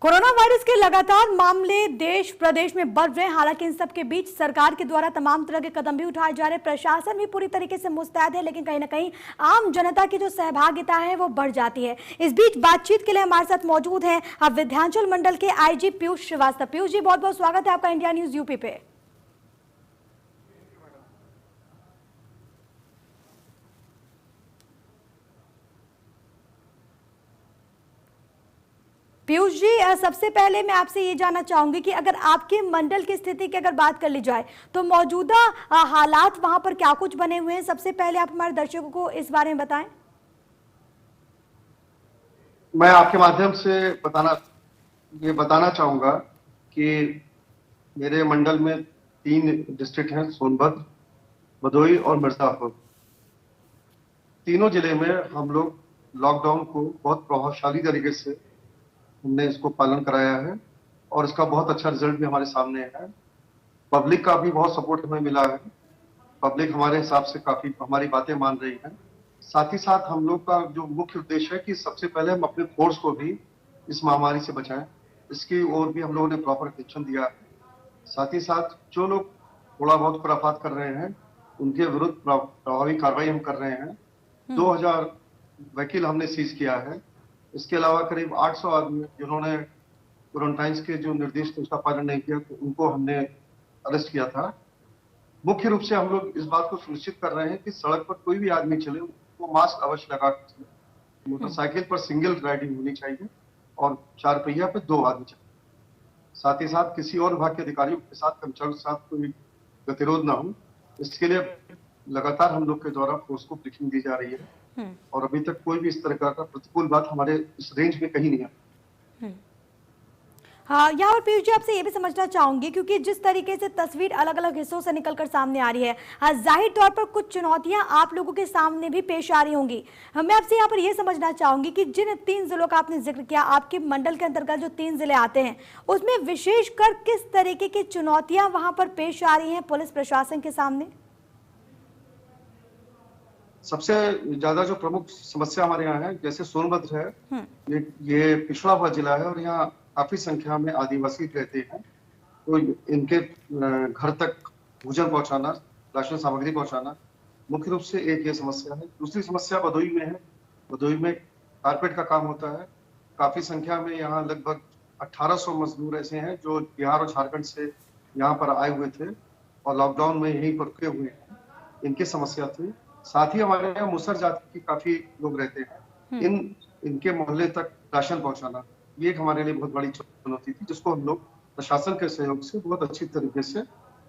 Corona virus के लगातार मामले देश प्रदेश में बढ़ रहे हैं। हालांकि इन सब के बीच सरकार के द्वारा तमाम तरह के कदम भी उठाए जा रहे हैं। प्रशासन भी पूरी तरीके से मुस्तैद है, लेकिन कहीं ना कहीं आम जनता की जो सहभागिता है वो बढ़ जाती है। इस बीच बातचीत के लिए हमारे साथ मौजूद हैं अब विंध्याचल मंडल के आईजी पीयूष श्रीवास्तव। पीयूष जी, बहुत बहुत स्वागत है आपका इंडिया न्यूज यूपी पे। पीयूष जी, सबसे पहले मैं आपसे ये जानना चाहूंगी कि अगर आपके मंडल की स्थिति की अगर बात कर ली जाए तो मौजूदा हालात वहां पर क्या कुछ बने हुए हैं, सबसे पहले आप हमारे दर्शकों को इस बारे में बताएं। मैं आपके माध्यम से बताना चाहूंगा कि मेरे मंडल में 3 डिस्ट्रिक्ट हैं, सोनभद्र, भदोही और मिर्जापुर। तीनों जिले में हम लोग लॉकडाउन को बहुत प्रभावशाली तरीके से हमने इसको पालन कराया है और इसका बहुत अच्छा रिजल्ट भी हमारे सामने है। पब्लिक का भी बहुत सपोर्ट हमें मिला है। पब्लिक हमारे हिसाब से काफी हमारी बातें मान रही है। साथ ही साथ हम लोग का जो मुख्य उद्देश्य है कि सबसे पहले हम अपने फोर्स को भी इस महामारी से बचाएं, इसकी ओर भी हम लोगों ने प्रॉपर अटेंशन दिया है। साथ ही साथ जो लोग थोड़ा बहुत खुराफात कर रहे हैं उनके विरुद्ध प्रभावी कार्रवाई हम कर रहे हैं। 2000 वकील हमने सीज किया है। इसके अलावा करीब 800 आदमी जिन्होंने क्वारंटाइन के जो निर्देश थे उसका पालन नहीं किया तो उनको हमने अरेस्ट किया था। मुख्य रूप से हम लोग इस बात को सुनिश्चित कर रहे हैं कि सड़क पर कोई भी आदमी चले वो मास्क अवश्य लगा कर चले। मोटरसाइकिल पर सिंगल राइडिंग होनी चाहिए और 4 पहिया पे 2 आदमी चले। साथ ही साथ किसी और विभाग के अधिकारियों के साथ, कर्मचारियों के साथ कोई गतिरोध ना हो, इसके लिए लगातार हम लोग के द्वारा फोर्स को ब्रीफिंग दी जा रही है और अभी तक कोई भी इस तरह का प्रतिकूल बात हमारे इस रेंज में कहीं नहीं है। हाँ, यहाँ पर पीयूष जी आपसे ये भी समझना चाहूंगी, क्योंकि जिस तरीके से तस्वीर अलग अलग हिस्सों से निकलकर सामने आ रही है, जाहिर तौर पर कुछ चुनौतियां आप लोगों के सामने भी पेश आ रही होंगी। मैं आपसे यहाँ पर ये समझना चाहूंगी कि जिन 3 जिलों का आपने जिक्र किया, आपके मंडल के अंतर्गत जो 3 जिले आते हैं, उसमें विशेषकर किस तरीके की चुनौतियां वहां पर पेश आ रही हैं पुलिस प्रशासन के सामने? सबसे ज्यादा जो प्रमुख समस्या हमारे यहाँ है, जैसे सोनभद्र है, ये पिछड़ा हुआ जिला है और यहाँ काफी संख्या में आदिवासी रहते हैं। तो इनके घर तक भोजन पहुंचाना, राशन सामग्री पहुंचाना मुख्य रूप से एक ये समस्या है। दूसरी समस्या भदोही में है। भदोही में कारपेट का काम होता है। काफी संख्या में यहाँ लगभग 1800 मजदूर ऐसे हैं जो बिहार और झारखंड से यहाँ पर आए हुए थे और लॉकडाउन में यहीं पर रुके हुए हैं। इनकी समस्या थी। साथ ही हमारे यहाँ मुसर जाति के काफी लोग रहते हैं। इनके मोहल्ले तक राशन पहुंचाना ये एक हमारे लिए बहुत बड़ी चुनौती थी, जिसको हम लोग प्रशासन के सहयोग से बहुत अच्छी तरीके से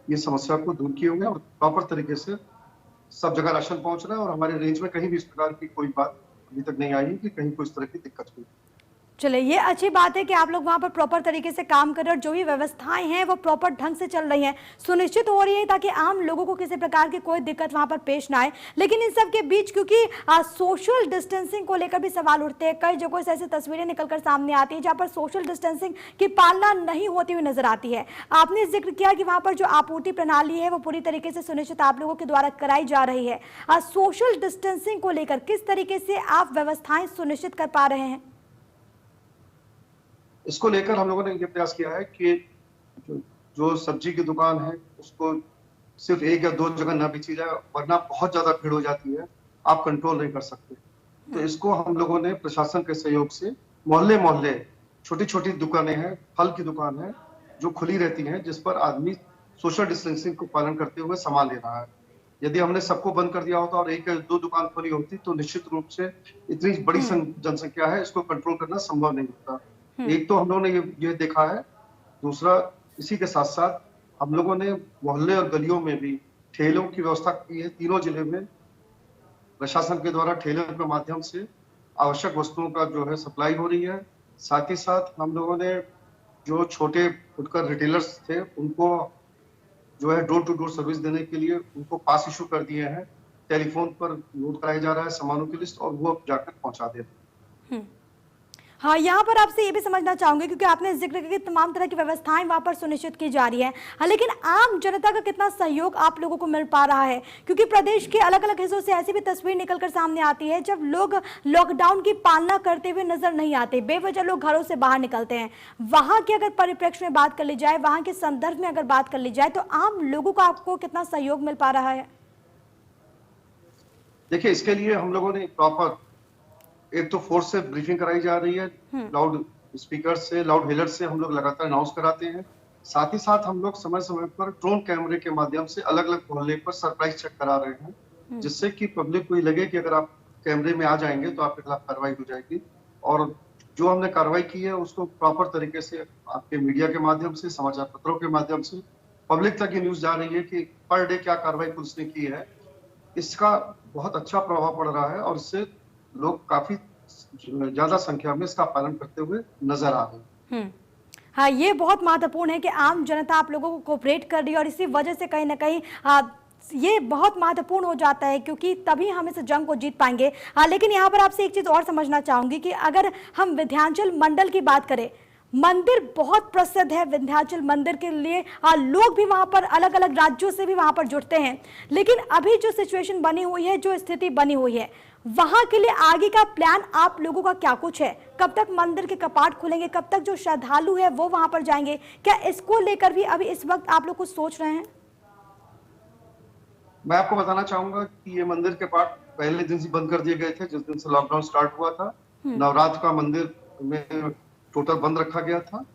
ये समस्या को दूर किए हुए और प्रॉपर तरीके से सब जगह राशन पहुंच रहा है और हमारे रेंज में कहीं भी इस प्रकार की कोई बात अभी तक नहीं आई है कि कहीं कोई इस तरह की दिक्कत हुई। चलिए, ये अच्छी बात है कि आप लोग वहां पर प्रॉपर तरीके से काम कर रहे हैं और जो भी व्यवस्थाएं हैं वो प्रॉपर ढंग से चल रही हैं, सुनिश्चित हो रही है ताकि आम लोगों को किसी प्रकार की कोई दिक्कत वहां पर पेश ना आए। लेकिन इन सब के बीच क्योंकि सोशल डिस्टेंसिंग को लेकर भी सवाल उठते हैं, कई जगहों से ऐसी तस्वीरें निकलकर सामने आती है जहाँ पर सोशल डिस्टेंसिंग की पालना नहीं होती हुई नजर आती है। आपने जिक्र किया कि वहां पर जो आपूर्ति प्रणाली है वो पूरी तरीके से सुनिश्चित आप लोगों के द्वारा कराई जा रही है। सोशल डिस्टेंसिंग को लेकर किस तरीके से आप व्यवस्थाएं सुनिश्चित कर पा रहे हैं? इसको लेकर हम लोगों ने ये प्रयास किया है कि जो सब्जी की दुकान है उसको सिर्फ 1 या 2 जगह ना बेची जाए, वरना बहुत ज्यादा भीड़ हो जाती है, आप कंट्रोल नहीं कर सकते। तो इसको हम लोगों ने प्रशासन के सहयोग से मोहल्ले मोहल्ले छोटी छोटी दुकानें हैं, फल की दुकान है जो खुली रहती हैं, जिस पर आदमी सोशल डिस्टेंसिंग को पालन करते हुए सामान ले रहा है। यदि हमने सबको बंद कर दिया होता और 1 या 2 दुकान खुली होती तो निश्चित रूप से इतनी बड़ी जनसंख्या है, इसको कंट्रोल करना संभव नहीं होता। एक तो हम लोगों ने ये देखा है। दूसरा, इसी के साथ साथ हम लोगों ने मोहल्ले और गलियों में भी ठेलों की व्यवस्था की है। तीनों जिले में प्रशासन के द्वारा ठेलों के माध्यम से आवश्यक वस्तुओं का जो है सप्लाई हो रही है। साथ ही साथ हम लोगों ने जो छोटे फुटकर रिटेलर्स थे उनको जो है डोर टू डोर सर्विस देने के लिए उनको पास इशू कर दिए हैं। टेलीफोन पर नोट कराया जा रहा है सामानों की लिस्ट और वो जाकर पहुंचा दे रहे हैं। हाँ, यहाँ पर आपसे ये भी समझना चाहूंगी, क्योंकि आपने जिक्र किया कि तमाम तरह की व्यवस्थाएं वहां पर सुनिश्चित की जा रही है। हाँ, लेकिन आम जनता का कितना सहयोग आप लोगों को मिल पा रहा है? क्योंकि प्रदेश के अलग अलग हिस्सों से ऐसी भी तस्वीर निकलकर सामने आती है जब लोग लॉकडाउन की पालना करते हुए नजर नहीं आते, बेवजह लोग घरों से बाहर निकलते हैं। वहां की अगर परिप्रेक्ष्य में बात कर ली जाए, वहां के संदर्भ में अगर बात कर ली जाए, तो आम लोगों को आपको कितना सहयोग मिल पा रहा है? देखिए, इसके लिए हम लोगों ने प्रॉपर एक तो फोर्स से ब्रीफिंग कराई जा रही है, लाउड स्पीकर से, लाउड हेलर से हम लोग लगातार अनाउंस कराते हैं। साथ ही साथ हम लोग समय समय पर ड्रोन कैमरे के माध्यम से अलग अलग मोहल्ले पर सरप्राइज चेक करा रहे हैं, जिससे कि पब्लिक को ये लगे कि अगर आप कैमरे में आ जाएंगे तो आपके खिलाफ कार्रवाई हो जाएगी। और जो हमने कार्रवाई की है उसको प्रॉपर तरीके से आपके मीडिया के माध्यम से, समाचार पत्रों के माध्यम से पब्लिक तक ये न्यूज जा रही है कि पर डे क्या कार्रवाई पुलिस ने की है। इसका बहुत अच्छा प्रभाव पड़ रहा है और इससे लोग काफी ज्यादा संख्या में इसका पालन करते हुए नजर आ रहे हैं। हाँ, ये बहुत महत्वपूर्ण है कि आम जनता आप लोगों को कोऑपरेट कर रही है, और इसी वजह से कहीं ना कहीं ये बहुत महत्वपूर्ण हो जाता है, क्योंकि तभी हम इस जंग को जीत पाएंगे। हाँ, लेकिन यहाँ पर आपसे एक चीज और समझना चाहूंगी कि अगर हम विंध्याचल मंडल की बात करें, मंदिर बहुत प्रसिद्ध है विंध्याचल मंदिर के लिए, लोग भी वहां पर अलग अलग राज्यों से भी वहां पर जुड़ते हैं। लेकिन अभी जो सिचुएशन बनी हुई है, जो स्थिति बनी हुई है, वहां के लिए आगे का प्लान आप लोगों का क्या कुछ है? कब तक मंदिर के कपाट खुलेंगे? कब तक जो श्रद्धालु है वो वहां पर जाएंगे? क्या इसको लेकर भी अभी इस वक्त आप लोग कुछ सोच रहे हैं? मैं आपको बताना चाहूंगा कि ये मंदिर के कपाट पहले दिन से बंद कर दिए गए थे, जिस दिन से लॉकडाउन स्टार्ट हुआ था। नवरात्र का मंदिर में टोटल बंद रखा गया था।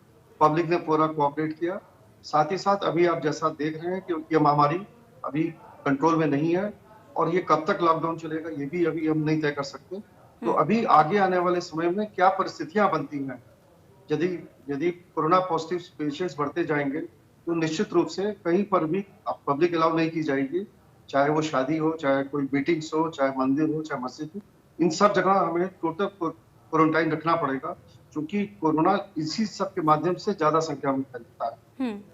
पब्लिक ने पूरा कोऑपरेट किया। साथ ही साथ अभी आप जैसा देख रहे हैं कि ये महामारी अभी कंट्रोल में नहीं है, और ये कब तक लॉकडाउन चलेगा ये भी अभी हम नहीं तय कर सकते। तो अभी आगे आने वाले समय में क्या परिस्थितियां बनती हैं, यदि यदि कोरोना पॉजिटिव पेशेंट्स बढ़ते जाएंगे तो निश्चित रूप से कहीं पर भी पब्लिक अलाउ नहीं की जाएगी, चाहे वो शादी हो, चाहे कोई मीटिंग्स हो, चाहे मंदिर हो, चाहे मस्जिद हो। इन सब जगह हमें टोटल क्वारंटाइन रखना पड़ेगा, क्योंकि कोरोना इसी सब के माध्यम से ज्यादा संख्या में फैलता है।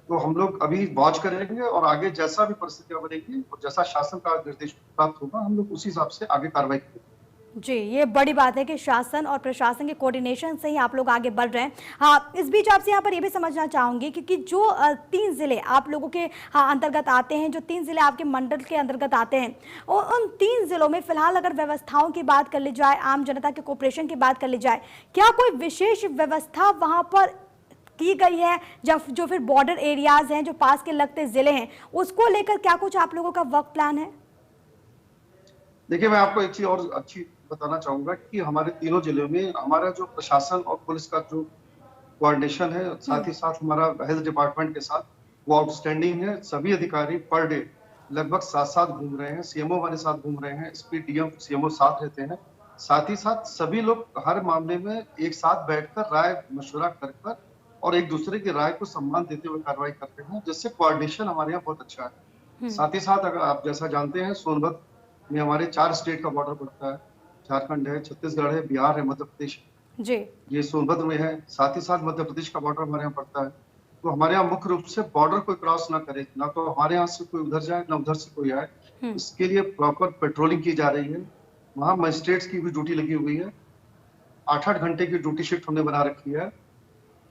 तो हम लोग अभी वॉच करेंगे और आगे जैसा भी परिस्थितियां बनेगी और जैसा शासन का निर्देश प्राप्त होगा, हम लोग उसी हिसाब से आगे कार्रवाई करेंगे। जी, ये बड़ी बात है कि शासन और प्रशासन के कोऑर्डिनेशन से ही आप लोग आगे बढ़ रहे हैं। हाँ, इस बीच आपसे यहाँ पर ये भी समझना चाहूंगी, क्योंकि जो 3 जिले आप लोगों के अंतर्गत आते हैं, जो 3 जिले आपके मंडल के अंतर्गत आते हैं, और उन 3 जिलों में फिलहाल अगर व्यवस्थाओं की बात कर ली जाए, आम जनता के कोऑपरेशन की बात कर ली जाए, क्या कोई विशेष व्यवस्था वहाँ पर की गई है? जब जो फिर बॉर्डर एरियाज हैं, जो पास के लगते जिले हैं, उसको लेकर क्या कुछ आप लोगों का वर्क प्लान है? देखिए, मैं आपको एक चीज और अच्छी बताना चाहूंगा कि हमारे तीनों जिलों में हमारा जो प्रशासन और पुलिस का जो कोऑर्डिनेशन है, साथ ही साथ हमारा हेल्थ डिपार्टमेंट के साथ, वो आउटस्टैंडिंग है। सभी अधिकारी पर डे लगभग 7-7 घूम रहे हैं, सीएमओ हमारे साथ घूम रहे हैं, एसपी, डीएम, सीएमओ साथ रहते हैं। साथ ही साथ सभी लोग हर मामले में एक साथ बैठकर राय मशवरा कर और एक दूसरे की राय को सम्मान देते हुए कार्रवाई करते हैं, जिससे कोऑर्डिनेशन हमारे यहाँ बहुत अच्छा है। साथ ही साथ अगर आप जैसा जानते हैं, सोनभद्र में हमारे 4 स्टेट का बॉर्डर पड़ता है, झारखंड है, छत्तीसगढ़ है, बिहार है, मध्य प्रदेश है। जी, ये सोनभद्र में है। साथ ही साथ मध्य प्रदेश का बॉर्डर हमारे यहाँ पड़ता है। तो हमारे यहाँ मुख्य रूप से बॉर्डर कोई क्रॉस ना करे, ना तो हमारे यहाँ से कोई उधर जाए, ना उधर से कोई आए। इसके लिए प्रॉपर पेट्रोलिंग की जा रही है। वहाँ मजिस्ट्रेट्स की भी ड्यूटी लगी हुई है। 8-8 घंटे की ड्यूटी शिफ्ट हमने बना रखी है,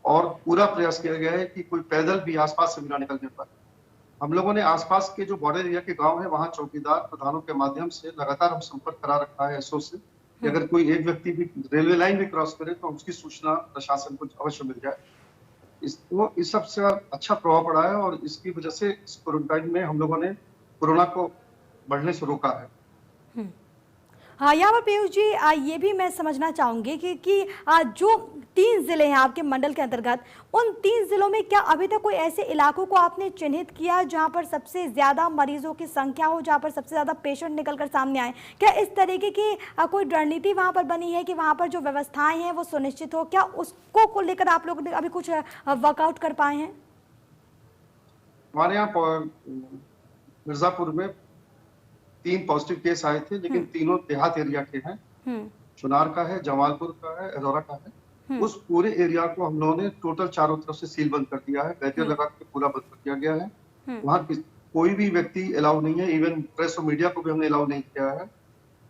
और पूरा प्रयास किया गया है कि कोई पैदल भी आसपास से बिना निकलने पर। हम लोगों ने आसपास के जो बॉर्डर एरिया के गांव है, वहां चौकीदार प्रधानों के माध्यम से लगातार हम संपर्क करा रखा है एसओ से, कि अगर कोई एक व्यक्ति भी रेलवे लाइन भी क्रॉस करे तो उसकी सूचना प्रशासन को अवश्य मिल जाए। इस सब से अच्छा प्रभाव पड़ा है, और इसकी वजह से इस क्वारंटाइन में हम लोगों ने कोरोना को बढ़ने से रोका है। हाँ, यहाँ पर पीयूष जी, ये भी मैं समझना चाहूंगी कि जो 3 जिले हैं आपके मंडल के अंतर्गत, उन 3 जिलों में क्या अभी तक कोई ऐसे इलाकों को आपने चिन्हित किया जहाँ पर सबसे ज्यादा मरीजों की संख्या हो, जहाँ पर सबसे ज्यादा पेशेंट निकलकर सामने आए? क्या इस तरीके की कोई रणनीति वहाँ पर बनी है कि वहाँ पर जो व्यवस्थाएं हैं वो सुनिश्चित हो? क्या उसको को लेकर आप लोग अभी कुछ वर्कआउट कर पाए हैं? हमारे यहाँ मिर्जापुर में 3 पॉजिटिव केस आए थे, लेकिन तीनों देहात एरिया के हैं। चुनार का है, जमालपुर का है, एलोरा का है। उस पूरे एरिया को हम लोगों ने टोटल चारों तरफ से सील बंद कर दिया है, बैरियर लगा के पूरा बंद कर दिया गया है। वहाँ कोई भी व्यक्ति अलाउ नहीं है, इवन प्रेस और मीडिया को भी हमने अलाउ नहीं किया है।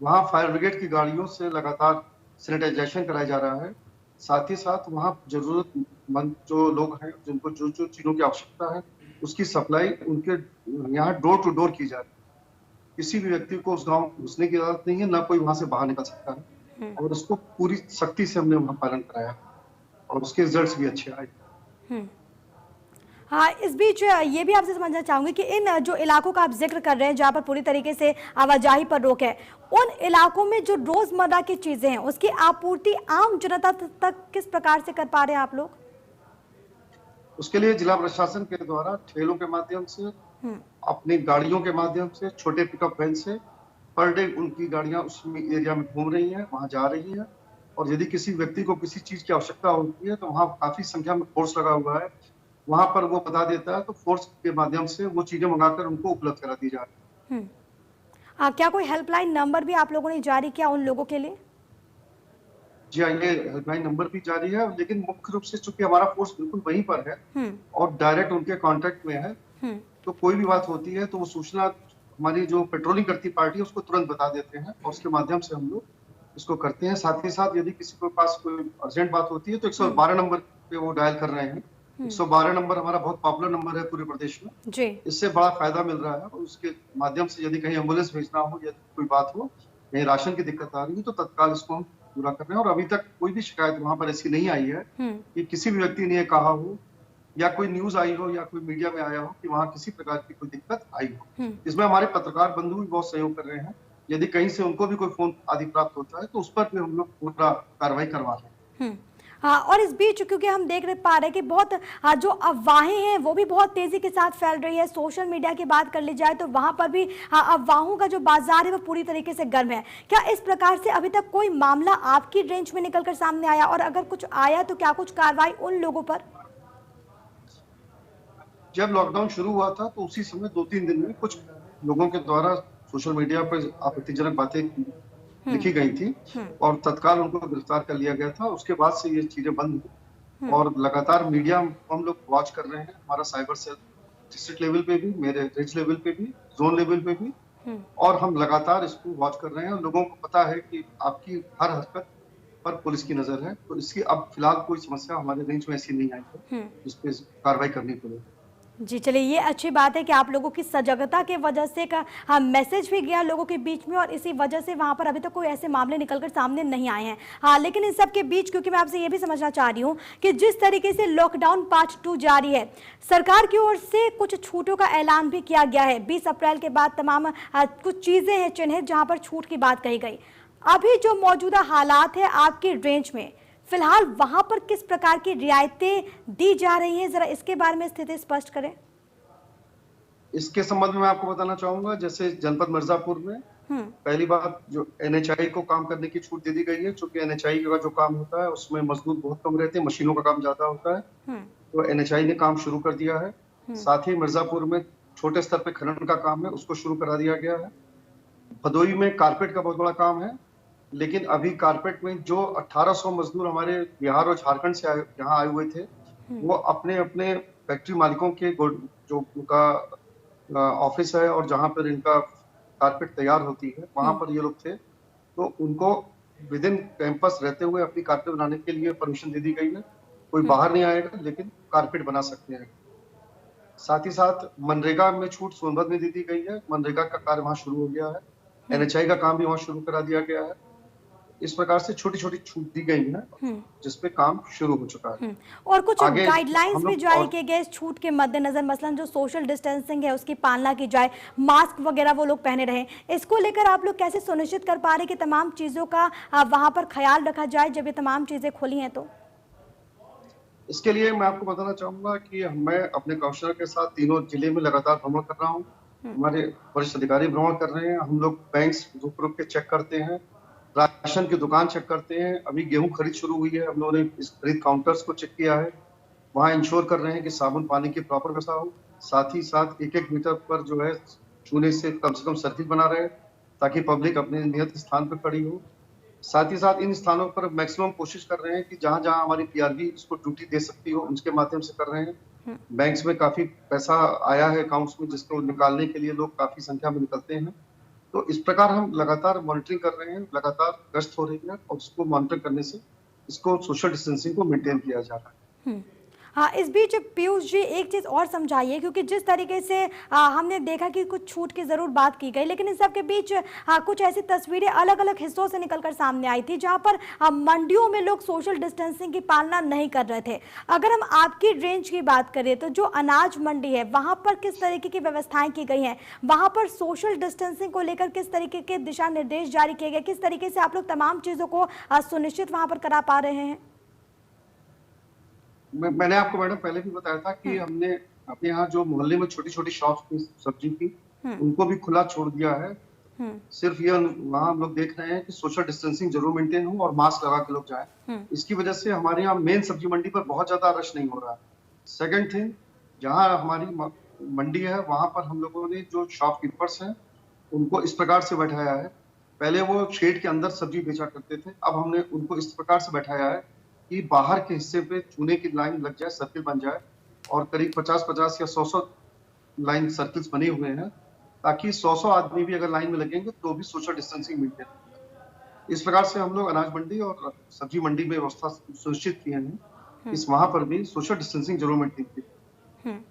वहाँ फायर ब्रिगेड की गाड़ियों से लगातार सैनिटाइजेशन कराया जा रहा है, साथ ही साथ वहाँ जरूरतमंद जो लोग हैं, जिनको जो जो चीजों की आवश्यकता है, उसकी सप्लाई उनके यहाँ डोर टू डोर की जा रही है। किसी भी व्यक्ति को उस गांव में घुसने की इजाजत नहीं है, ना कोई वहां से बाहर निकल सकता है, और उसको पूरी सख्ती से हमने वहां पालन कराया और उसके रिजल्ट्स भी अच्छे आए। हम्म। हाँ, इस बीच ये भी आपसे समझना चाहूंगी कि इन जो इलाकों का आप जिक्र कर रहे हैं जहाँ पर पूरी तरीके से आवाजाही पर रोक है, उन इलाकों में जो रोजमर्रा की चीजें हैं उसकी आपूर्ति आम जनता तक किस प्रकार से कर पा रहे हैं आप लोग? उसके लिए जिला प्रशासन के द्वारा ठेलों के माध्यम से, अपनी गाड़ियों के माध्यम से, छोटे पिकअप वैन से पर डे उनकी गाड़ियां उस एरिया में घूम रही हैं, वहां जा रही हैं। और यदि किसी व्यक्ति को किसी चीज की आवश्यकता होती है तो वहां काफी संख्या में फोर्स लगा हुआ है, वहां पर वो बता देता है, तो फोर्स के माध्यम से वो चीजें मंगाकर उनको उपलब्ध करा दी जा रही है। क्या कोई हेल्पलाइन नंबर भी आप लोगों ने जारी किया उन लोगों के लिए? जी हाँ, ये हेल्पलाइन नंबर भी जारी है, लेकिन मुख्य रूप से चूंकि हमारा फोर्स बिल्कुल वहीं पर है और डायरेक्ट उनके कांटेक्ट में है, तो कोई भी बात होती है तो वो सूचना हमारी जो पेट्रोलिंग करती पार्टी है उसको तुरंत बता देते हैं और उसके माध्यम से हम लोग इसको करते हैं। साथ ही साथ यदि किसी के पास कोई अर्जेंट बात होती है तो 112 नंबर पे वो डायल कर रहे हैं। 112 नंबर हमारा बहुत पॉपुलर नंबर है पूरे प्रदेश में जी। इससे बड़ा फायदा मिल रहा है, और उसके माध्यम से यदि कहीं एम्बुलेंस भेजना हो या कोई बात हो, कहीं राशन की दिक्कत आ रही है, तो तत्काल इसको हम पूरा कर रहे हैं। और अभी तक कोई भी शिकायत वहां पर ऐसी नहीं आई है कि किसी भी व्यक्ति ने कहा हो या कोई न्यूज आई हो या कोई मीडिया में आया हो कि वहां किसी प्रकार की कोई दिक्कत आई हो। इसमें हमारे पत्रकार बंधु भी बहुत सहयोग कर रहे हैं। यदि कहीं से उनको भी कोई फोन आदि प्राप्त होता है तो उस पर भी हम लोग पूरा कार्रवाई करवा रहे हैं। हाँ, और इस बीच क्योंकि हम देख पा रहे हैं कि बहुत जो अफवाहें हैं वो भी बहुत तेजी के साथ फैल रही है। सोशल मीडिया की बात कर ली जाए तो वहां पर भी अफवाहों का जो बाजार है वो पूरी तरीके से गर्म है। क्या इस प्रकार से अभी तक कोई मामला आपकी रेंज में निकलकर सामने आया, और अगर कुछ आया तो क्या कुछ कार्रवाई उन लोगों पर? जब लॉकडाउन शुरू हुआ था तो उसी समय 2-3 दिन में कुछ लोगों के द्वारा सोशल मीडिया पर आपत्तिजनक बातें लिखी गई थी और तत्काल उनको गिरफ्तार कर लिया गया था। उसके बाद से ये चीजें बंद हुई और लगातार मीडिया हम लोग वॉच कर रहे हैं। हमारा साइबर सेल डिस्ट्रिक्ट लेवल पे भी, मेरे रेंज लेवल पे भी, जोन लेवल पे भी, और हम लगातार इसको वॉच कर रहे हैं। लोगों को पता है कि आपकी हर हरकत पर पुलिस की नजर है, तो इसकी अब फिलहाल कोई समस्या हमारे रेंज में ऐसी नहीं आई है जिस पे कार्रवाई करनी पड़े। जी, चलिए, ये अच्छी बात है कि आप लोगों की सजगता के वजह से का मैसेज भी गया लोगों के बीच में, और इसी वजह से वहाँ पर अभी तक कोई ऐसे मामले निकलकर सामने नहीं आए हैं। हाँ, लेकिन इन सब के बीच क्योंकि मैं आपसे ये भी समझना चाह रही हूँ कि जिस तरीके से लॉकडाउन पार्ट 2 जारी है, सरकार की ओर से कुछ छूटों का ऐलान भी किया गया है। 20 अप्रैल के बाद तमाम कुछ चीज़ें हैं चिन्हित जहाँ पर छूट की बात कही गई। अभी जो मौजूदा हालात है आपकी रेंज में, फिलहाल वहां पर किस प्रकार की रियायतें दी जा रही हैं, जरा इसके बारे में स्थिति स्पष्ट करें। इसके संबंध में मैं आपको बताना चाहूंगा, जैसे जनपद मिर्जापुर में पहली बात जो एनएचआई को काम करने की छूट दे दी गई है, क्योंकि एनएचआई का जो काम होता है उसमें मजदूर बहुत कम रहते हैं, मशीनों का काम ज्यादा होता है, तो एनएचआई ने काम शुरू कर दिया है। साथ ही मिर्जापुर में छोटे स्तर पे खनन का काम है, उसको शुरू करा दिया गया है। भदोई में कारपेट का बहुत बड़ा काम है, लेकिन अभी कारपेट में जो 1800 मजदूर हमारे बिहार और झारखंड से यहाँ आए हुए थे, वो अपने अपने फैक्ट्री मालिकों के जो उनका ऑफिस है और जहाँ पर इनका कारपेट तैयार होती है वहां पर ये लोग थे, तो उनको विद इन कैंपस रहते हुए अपनी कारपेट बनाने के लिए परमिशन दे दी गई है। कोई बाहर नहीं आएगा लेकिन कारपेट बना सकते हैं। साथ ही साथ मनरेगा में छूट सोनभद्र में दे दी गई है, मनरेगा का कार्य वहां शुरू हो गया है, एनएचआई का काम भी वहां शुरू करा दिया गया है। इस प्रकार से छोटी छोटी छूट दी गई है जिसपे काम शुरू हो चुका है। और कुछ गाइडलाइंस भी जारी किए गए इस छूट के मद्देनजर, मसलन जो सोशल डिस्टेंसिंग है उसकी पालना की जाए, मास्क वगैरह वो लोग पहने रहे। इसको लेकर आप लोग कैसे सुनिश्चित कर पा रहे कि तमाम चीजों का वहां पर ख्याल रखा जाए जब ये तमाम चीजें खुली हैं? तो इसके लिए मैं आपको बताना चाहूंगा कि मैं अपने कमिश्नर के साथ तीनों जिले में लगातार भ्रमण कर रहा हूँ, हमारे वरिष्ठ अधिकारी भ्रमण कर रहे हैं। हम लोग बैंक्स रुक रुक के चेक करते हैं, राशन की दुकान चेक करते हैं। अभी गेहूं खरीद शुरू हुई है, हम लोगों ने इस खरीद काउंटर्स को चेक किया है, वहां इंश्योर कर रहे हैं कि साबुन पानी की प्रॉपर व्यवस्था हो। साथ ही साथ 1-1 मीटर पर जो है छूने से कम सर्किल बना रहे ताकि पब्लिक अपने नियत स्थान पर खड़ी हो। साथ ही साथ इन स्थानों पर मैक्सिमम कोशिश कर रहे हैं कि जहां जहां हमारी पीआरबी इसको ड्यूटी दे सकती हो उसके माध्यम से कर रहे हैं। बैंक्स में काफी पैसा आया है अकाउंट्स में, जिसको निकालने के लिए लोग काफी संख्या में निकलते हैं। तो इस प्रकार हम लगातार मॉनिटरिंग कर रहे हैं, लगातार गश्त हो रही है और उसको मॉनिटर करने से इसको सोशल डिस्टेंसिंग को मेंटेन किया जा रहा है। हाँ, इस बीच पीयूष जी एक चीज़ और समझाइए, क्योंकि जिस तरीके से हमने देखा कि कुछ छूट की ज़रूर बात की गई, लेकिन इन सब के बीच कुछ ऐसी तस्वीरें अलग अलग हिस्सों से निकलकर सामने आई थी जहां पर मंडियों में लोग सोशल डिस्टेंसिंग की पालना नहीं कर रहे थे। अगर हम आपकी रेंज की बात करें तो जो अनाज मंडी है वहां पर किस तरीके की व्यवस्थाएं की गई हैं, वहां पर सोशल डिस्टेंसिंग को लेकर किस तरीके के दिशा निर्देश जारी किए गए, किस तरीके से आप लोग तमाम चीज़ों को सुनिश्चित वहां पर करा पा रहे हैं? मैंने आपको मैडम पहले भी बताया था कि हमने अपने यहाँ जो मोहल्ले में छोटी छोटी शॉप्स थी सब्जी की, उनको भी खुला छोड़ दिया है। सिर्फ ये वहाँ हम लोग देख रहे हैं कि सोशल डिस्टेंसिंग जरूर मेंटेन हो और मास्क लगा के लोग जाए। इसकी वजह से हमारे यहाँ मेन सब्जी मंडी पर बहुत ज्यादा रश नहीं हो रहा है। सेकंड थिंग, जहाँ हमारी मंडी है वहां पर हम लोगों ने जो शॉपकीपर्स हैं उनको इस प्रकार से बैठाया है। पहले वो शेड के अंदर सब्जी बेचा करते थे, अब हमने उनको इस प्रकार से बैठाया है कि बाहर के हिस्से पे चूने की लाइन लग जाए, सर्किल बन जाए, और करीब 50-50 या 100-100 लाइन सर्किल्स बने हुए हैं, ताकि 100-100 आदमी भी अगर लाइन में लगेंगे तो भी सोशल डिस्टेंसिंग मेंटेन होगा। इस प्रकार से हम लोग अनाज मंडी और सब्जी मंडी में व्यवस्था सुनिश्चित किए हैं। इस वहां पर भी सोशल डिस्टेंसिंग जरूर मेंटेन की।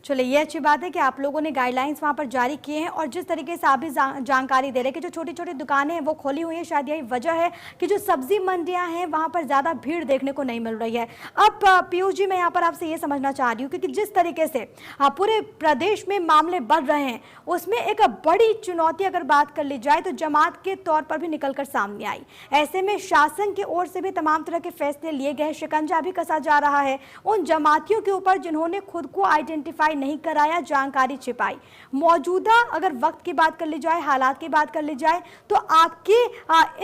चलिए, ये अच्छी बात है कि आप लोगों ने गाइडलाइंस वहाँ पर जारी किए हैं, और जिस तरीके से आप भी जानकारी दे रहे हैं कि जो छोटी छोटी दुकानें हैं वो खोली हुई हैं, शायद यही वजह है कि जो सब्जी मंडियाँ हैं वहाँ पर ज़्यादा भीड़ देखने को नहीं मिल रही है। अब पीयूष जी, मैं यहाँ पर आपसे ये समझना चाह रही हूँ क्योंकि जिस तरीके से पूरे प्रदेश में मामले बढ़ रहे हैं, उसमें एक बड़ी चुनौती अगर बात कर ली जाए तो जमात के तौर पर भी निकल कर सामने आई। ऐसे में शासन की ओर से भी तमाम तरह के फैसले लिए गए, शिकंजा भी कसा जा रहा है उन जमातियों के ऊपर जिन्होंने खुद को आइडेंटिफाई नहीं कराया, जानकारी छिपाई। मौजूदा अगर वक्त की बात कर ली जाए, हालात की बात कर ली जाए, तो आपके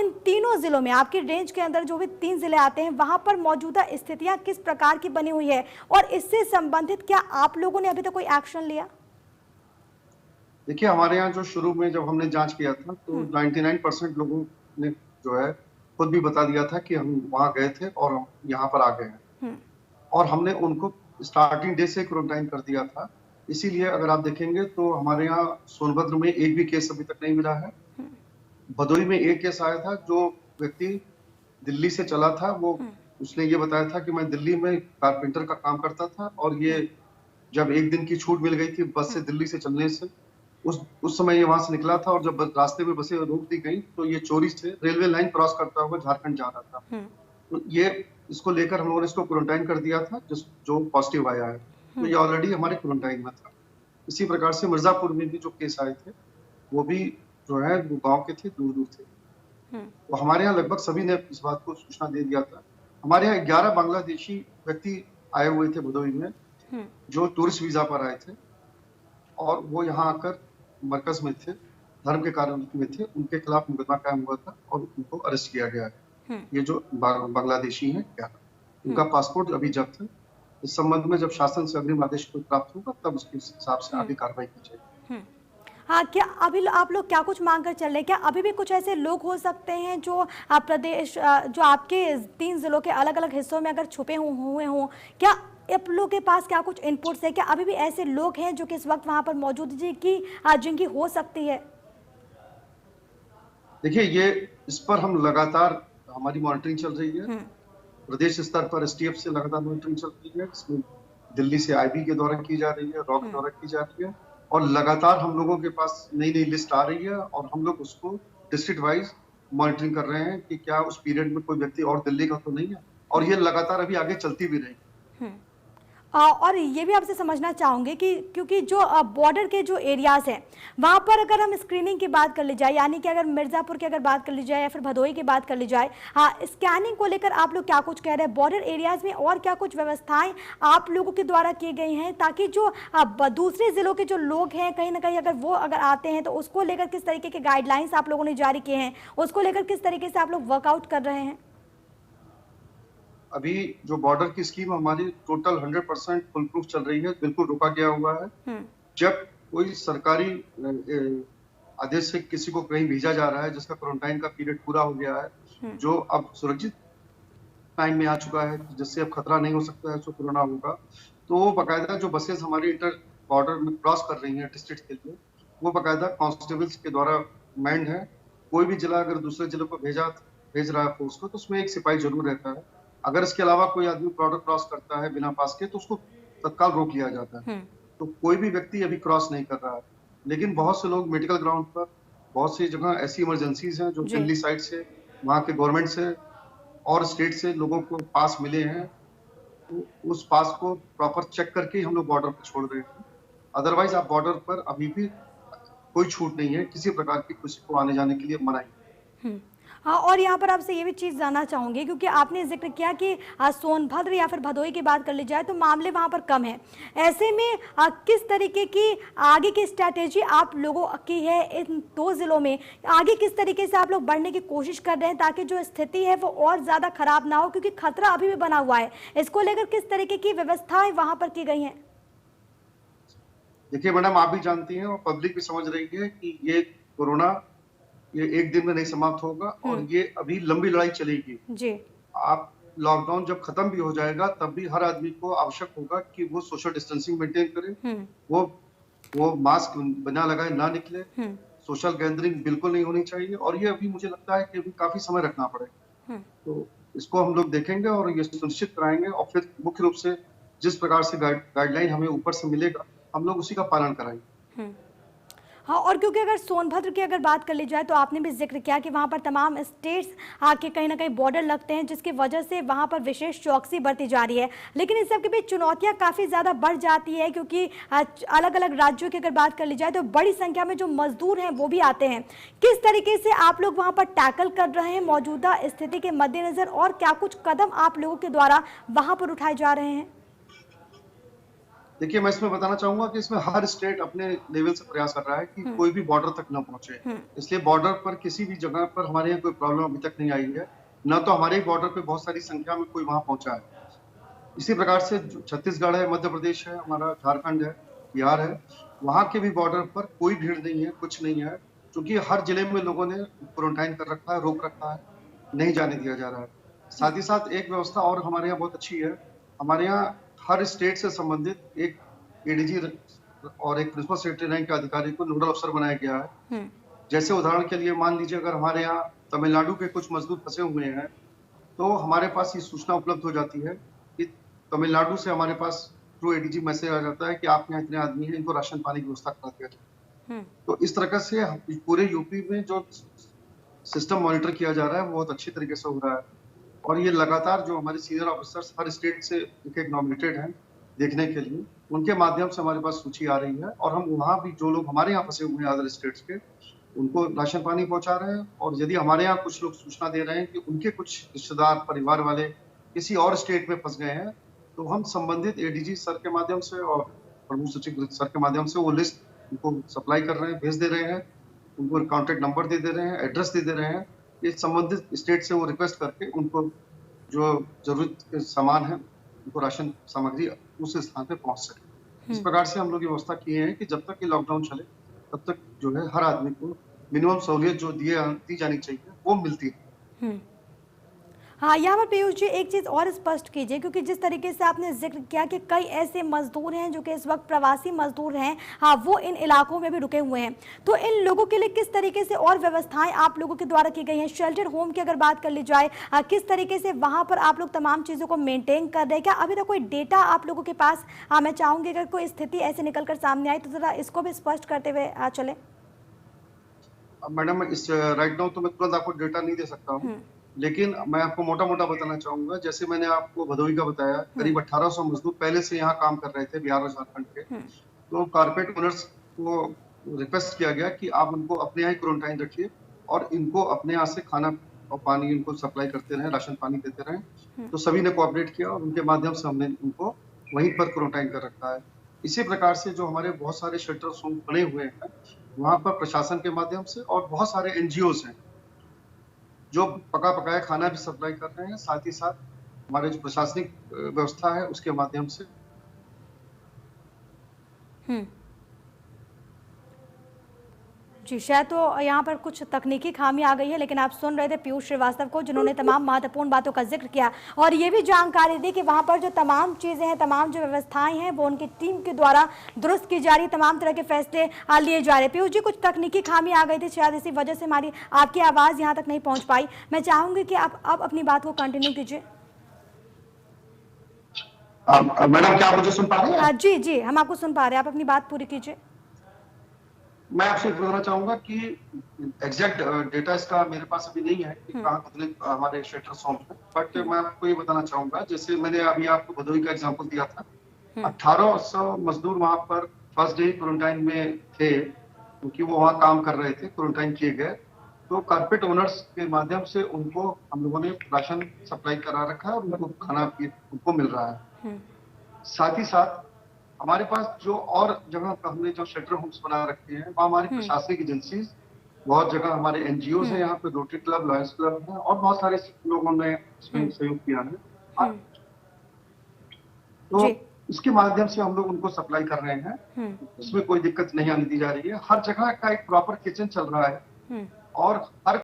इन तीनों जिलों में, आपकी रेंज के अंदर जो भी 3 जिले आते हैं, वहां पर मौजूदा स्थितियां किस प्रकार की बनी हुई है, और इससे संबंधित क्या आप लोगों ने अभी तक कोई एक्शन लिया? देखिए, हमारे यहाँ जो शुरू में जब हमने जांच किया था तो 99% लोगों ने जो है खुद भी बता दिया था कि हम वहां गए थे और हम यहाँ पर आ गए हैं, और हमने उनको स्टार्टिंग डे से क्वारंटाइन कर दिया था। इसीलिए अगर आप देखेंगे तो हमारे यहाँ सोनभद्र में एक भी केस अभी तक नहीं मिला है। भदोई में एक केस आया था, जो व्यक्ति दिल्ली से चला था, वो उसने ये बताया था कि मैं दिल्ली में कारपेंटर का काम करता था, और ये जब एक दिन की छूट मिल गई थी बस से दिल्ली से चलने से, उस समय ये वहां से निकला था, और जब रास्ते में बसें रोक दी गई तो ये चोरी से रेलवे लाइन क्रॉस करता हुआ झारखंड जा रहा था। तो ये इसको लेकर हम लोगों ने इसको क्वारंटाइन कर दिया था, जो पॉजिटिव आया है, तो ये ऑलरेडी हमारे क्वारंटाइन में था। इसी प्रकार से मिर्जापुर में भी जो केस आए थे वो भी जो है वो गांव के थे, दूर दूर थे। तो हमारे यहाँ लगभग सभी ने इस बात को सूचना दे दिया था। हमारे यहाँ 11 बांग्लादेशी व्यक्ति आए हुए थे भदोई में, जो टूरिस्ट वीजा पर आए थे, और वो यहाँ आकर मरकज में थे, धर्म के कारण में थे, उनके खिलाफ मुकदमा कायम हुआ था और उनको अरेस्ट किया गया है। ये जो बांग्लादेशी हैं 11, उनका पासपोर्ट अभी जब्त है। इस संबंध में जब शासन से अग्रिम आदेश प्राप्त होगा तब उसके हिसाब से आगे कार्रवाई की जाएगी। हाँ, क्या अभी आप लोग क्या कुछ मांग कर चल रहे हैं? क्या अभी भी कुछ ऐसे लोग हो सकते हैं जो प्रदेश जो आपके 3 जिलों के अलग अलग हिस्सों में अगर छुपे हुए हों? क्या आप लोग के पास क्या कुछ इनपुट्स है? क्या अभी भी ऐसे लोग हैं जो कि इस वक्त वहां पर मौजूद जिनकी हो सकती है? देखिए, इस पर हम लगातार हमारी मॉनिटरिंग चल रही है। प्रदेश स्तर पर एसटीएफ से लगातार मॉनिटरिंग चल रही है, इसमें दिल्ली से आईबी के द्वारा की जा रही है, रॉ के द्वारा की जा रही है, और लगातार हम लोगों के पास नई नई लिस्ट आ रही है, और हम लोग उसको डिस्ट्रिक्ट वाइज मॉनिटरिंग कर रहे हैं कि क्या उस पीरियड में कोई व्यक्ति और दिल्ली का तो नहीं है, और ये लगातार अभी आगे चलती भी रहेगी। और ये भी आपसे समझना चाहूँगी कि क्योंकि जो बॉर्डर के जो एरियाज़ हैं वहाँ पर अगर हम स्क्रीनिंग की बात कर ली जाए, यानी कि अगर मिर्ज़ापुर की अगर बात कर ली जाए या फिर भदोई की बात कर ली जाए, हाँ, स्कैनिंग को लेकर आप लोग क्या कुछ कह रहे हैं? बॉर्डर एरियाज़ में और क्या कुछ व्यवस्थाएं आप लोगों के द्वारा की गई हैं, ताकि जो दूसरे ज़िलों के जो लोग हैं कहीं ना कहीं अगर आते हैं तो उसको लेकर किस तरीके के गाइडलाइंस आप लोगों ने जारी किए हैं, उसको लेकर किस तरीके से आप लोग वर्कआउट कर रहे हैं? अभी जो बॉर्डर की स्कीम हमारी टोटल 100% फुल प्रूफ चल रही है, बिल्कुल रोका गया हुआ है। जब कोई सरकारी आदेश से किसी को कहीं भेजा जा रहा है जिसका क्वारंटाइन का पीरियड पूरा हो गया है, जो अब सुरक्षित टाइम में आ चुका है, जिससे अब खतरा नहीं हो सकता है उसको कोरोना होगा, तो वो बाकायदा जो बसेस हमारी इंटर बॉर्डर में क्रॉस कर रही हैं डिस्ट्रिक्ट के लिए, वो बाकायदा कांस्टेबल्स के द्वारा मैंड है। कोई भी जिला अगर दूसरे जिले को भेजा भेज रहा है फोर्स को, तो उसमें एक सिपाही जरूर रहता है। अगर इसके अलावा कोई आदमी बॉर्डर क्रॉस करता है बिना पास के, तो उसको तत्काल रोक लिया जाता है। हम्म। तो कोई भी व्यक्ति अभी क्रॉस नहीं कर रहा है। लेकिन बहुत से लोग मेडिकल ग्राउंड पर, बहुत सी जगह ऐसी इमरजेंसीज हैं जो जी। दिल्ली साइड से, वहाँ के गवर्नमेंट से और स्टेट से लोगों को पास मिले हैं, तो उस पास को प्रॉपर चेक करके ही हम लोग बॉर्डर पर छोड़ रहे हैं। अदरवाइज आप बॉर्डर पर अभी भी कोई छूट नहीं है, किसी प्रकार की किसी को आने जाने के लिए मनाही है। हम्म। हाँ, और यहाँ पर आपसे ये भी चीज़ जानना चाहूँगी, क्योंकि आपने जिक्र किया कि सोनभद्र या फिर भदोही की बात कर ली जाए तो मामले वहाँ पर कम है। ऐसे में किस तरीके की आगे की स्ट्रैटेजी आप लोगों की है इन दो ज़िलों में? आगे किस तरीके से आप लोग बढ़ने की कोशिश कर रहे हैं ताकि जो स्थिति है वो और ज़्यादा खराब ना हो, क्योंकि खतरा अभी भी बना हुआ है। इसको लेकर किस तरीके की व्यवस्थाएं वहाँ पर की गई हैं? देखिए मैडम, आप भी जानती हैं और पब्लिक भी समझ रही है कि ये कोरोना ये एक दिन में नहीं समाप्त होगा और ये अभी लंबी लड़ाई चलेगी। जी। आप लॉकडाउन जब खत्म भी हो जाएगा तब भी हर आदमी को आवश्यक होगा कि वो सोशल डिस्टेंसिंग मेंटेन करे, वो वो मास्क बिना लगाए ना निकले, सोशल गैदरिंग बिल्कुल नहीं होनी चाहिए, और ये अभी मुझे लगता है कि अभी काफी समय रखना पड़ेगा। तो इसको हम लोग देखेंगे और ये सुनिश्चित कराएंगे, और फिर मुख्य रूप से जिस प्रकार से गाइडलाइन हमें ऊपर से मिलेगा हम लोग उसी का पालन कराएंगे। हाँ, और क्योंकि अगर सोनभद्र की अगर बात कर ली जाए तो आपने भी जिक्र किया कि वहाँ पर तमाम स्टेट्स आके कहीं ना कहीं बॉर्डर लगते हैं, जिसकी वजह से वहाँ पर विशेष चौकसी बरती जा रही है। लेकिन इस सब के बीच चुनौतियाँ काफ़ी ज़्यादा बढ़ जाती है, क्योंकि अलग अलग राज्यों की अगर बात कर ली जाए तो बड़ी संख्या में जो मजदूर हैं वो भी आते हैं। किस तरीके से आप लोग वहाँ पर टैकल कर रहे हैं मौजूदा स्थिति के मद्देनज़र, और क्या कुछ कदम आप लोगों के द्वारा वहाँ पर उठाए जा रहे हैं? देखिए मैं इसमें बताना चाहूंगा कि इसमें हर स्टेट अपने लेवल से प्रयास कर रहा है कि कोई भी बॉर्डर तक न पहुंचे। इसलिए बॉर्डर पर किसी भी जगह पर हमारे यहाँ कोई प्रॉब्लम अभी तक नहीं आई है, न तो हमारे ही बॉर्डर पे बहुत सारी संख्या में कोई वहां पहुंचा है। इसी प्रकार से छत्तीसगढ़ है, मध्य प्रदेश है, हमारा झारखंड है, बिहार है, वहां के भी बॉर्डर पर कोई भीड़ नहीं है, कुछ नहीं है, क्योंकि हर जिले में लोगों ने क्वारंटाइन कर रखा है, रोक रखा है, नहीं जाने दिया जा रहा है। साथ ही साथ एक व्यवस्था और हमारे यहाँ बहुत अच्छी है। हमारे यहाँ हर स्टेट से संबंधित एक एडीजी और एक प्रिंसिपल सेक्रेटरी रैंक के अधिकारी को नोडल अफसर बनाया गया है। जैसे उदाहरण के लिए मान लीजिए अगर हमारे यहाँ तमिलनाडु के कुछ मजदूर फंसे हुए हैं, तो हमारे पास ये सूचना उपलब्ध हो जाती है कि तमिलनाडु से हमारे पास थ्रू एडीजी मैसेज आ जाता है कि आप यहाँ इतने आदमी हैं, इनको राशन पानी की व्यवस्था करा दिया जाए। तो इस तरह से पूरे यूपी में जो सिस्टम मॉनिटर किया जा रहा है वो बहुत अच्छी तरीके से हो रहा है, और ये लगातार जो हमारे सीनियर ऑफिसर्स हर स्टेट से एक नॉमिनेटेड हैं देखने के लिए, उनके माध्यम से हमारे पास सूची आ रही है, और हम वहाँ भी जो लोग हमारे यहाँ फंसे हुए हैं अदर स्टेट्स के, उनको राशन पानी पहुंचा रहे हैं। और यदि हमारे यहाँ कुछ लोग सूचना दे रहे हैं कि उनके कुछ रिश्तेदार परिवार वाले किसी और स्टेट में फंस गए हैं, तो हम संबंधित एडीजी सर के माध्यम से और प्रमुख सचिव सर के माध्यम से वो लिस्ट उनको सप्लाई कर रहे हैं, भेज दे रहे हैं, उनको कॉन्टेक्ट नंबर दे दे रहे हैं, एड्रेस दे दे रहे हैं। ये संबंधित स्टेट से वो रिक्वेस्ट करके उनको जो जरूरत के सामान है, उनको राशन सामग्री उस स्थान पे पहुंच सके। इस प्रकार से हम लोग व्यवस्था किए हैं कि जब तक ये लॉकडाउन चले तब तक जो है हर आदमी को मिनिमम सहूलियत जो दी जानी चाहिए वो मिलती है। हाँ, यहाँ पर पीयूष जी एक चीज़ और स्पष्ट कीजिए, क्योंकि जिस तरीके से आपने जिक्र किया कि कई ऐसे मजदूर हैं जो कि इस वक्त प्रवासी मजदूर हैं, हाँ, वो इन इलाकों में भी रुके हुए हैं, तो इन लोगों के लिए किस तरीके से और व्यवस्थाएं आप लोगों के द्वारा की गई हैं? शेल्टर होम की अगर बात कर ली जाए, किस तरीके से वहाँ पर आप लोग तमाम चीज़ों को मेनटेन कर रहे हैं? क्या अभी तक कोई डेटा आप लोगों के पास? मैं चाहूँगी अगर कोई स्थिति ऐसे निकल कर सामने आई तो ज़रा इसको भी स्पष्ट करते हुए चले। मैडम इस राइट नाउ तो मैं तुरंत आपको डेटा नहीं दे सकता हूँ, लेकिन मैं आपको मोटा मोटा बताना चाहूंगा। जैसे मैंने आपको भदोही का बताया, करीब 1800 मजदूर पहले से यहाँ काम कर रहे थे बिहार और झारखंड के। तो कारपेट ओनर्स को रिक्वेस्ट किया गया कि आप उनको अपने यहाँ ही क्वारंटाइन रखिए और इनको अपने यहाँ से खाना और पानी इनको सप्लाई करते रहे, राशन पानी देते रहे। तो सभी ने कोऑपरेट किया और उनके माध्यम से हमने उनको वहीं पर क्वारंटाइन कर रखा है। इसी प्रकार से जो हमारे बहुत सारे शेल्टर्स बने हुए हैं वहां पर प्रशासन के माध्यम से, और बहुत सारे एनजीओज हैं जो पका पकाया खाना भी सप्लाई कर रहे हैं, साथ ही साथ हमारे जो प्रशासनिक व्यवस्था है उसके माध्यम से। जी, शायद तो यहाँ पर कुछ तकनीकी खामी आ गई है, लेकिन आप सुन रहे थे पीयूष श्रीवास्तव को, जिन्होंने तमाम महत्वपूर्ण बातों का जिक्र किया और ये भी जानकारी दी कि वहाँ पर जो तमाम चीज़ें हैं, तमाम जो व्यवस्थाएं हैं, वो उनकी टीम के द्वारा दुरुस्त की जा रही है, तमाम तरह के फैसले लिए जा रहे हैं। पीयूष जी, कुछ तकनीकी खामी आ गई थी, शायद इसी वजह से हमारी आपकी आवाज़ यहाँ तक नहीं पहुँच पाई। मैं चाहूँगी कि आप अब अपनी बात को कंटिन्यू कीजिए। मैडम, क्या आप मुझे सुन पा रही हैं? जी जी, हम आपको सुन पा रहे हैं, आप अपनी बात पूरी कीजिए। मैं आपसे बताना चाहूंगा कि एग्जैक्ट डेटा इसका मेरे पास अभी नहीं है कि कहाँ कितने हमारे शेल्टर्स होंगे, बट मैं आपको ये बताना चाहूंगा, जैसे मैंने अभी आपको भदोही का एग्जांपल दिया था, 1800 मजदूर वहां पर फर्स्ट डे क्वारंटाइन में थे, क्योंकि वो वहाँ काम कर रहे थे, क्वारंटाइन किए गए। तो कारपेट ओनर्स के माध्यम से उनको हम लोगों ने राशन सप्लाई करा रखा है और उनको खाना उनको मिल रहा है। साथ ही साथ हमारे पास जो और जगह पर हमने जो शेल्टर होम्स बना रखे हैं, वहाँ हमारी प्रशासनिक एजेंसीज, बहुत जगह हमारे एनजीओ हैं, यहाँ पे रोटरी क्लब, लॉयंस क्लब है और बहुत सारे लोगों ने इसमें सहयोग किया है। तो इसके माध्यम से हम लोग उनको सप्लाई कर रहे हैं, इसमें कोई दिक्कत नहीं आने दी जा रही है। हर जगह का एक प्रॉपर किचन चल रहा है और हर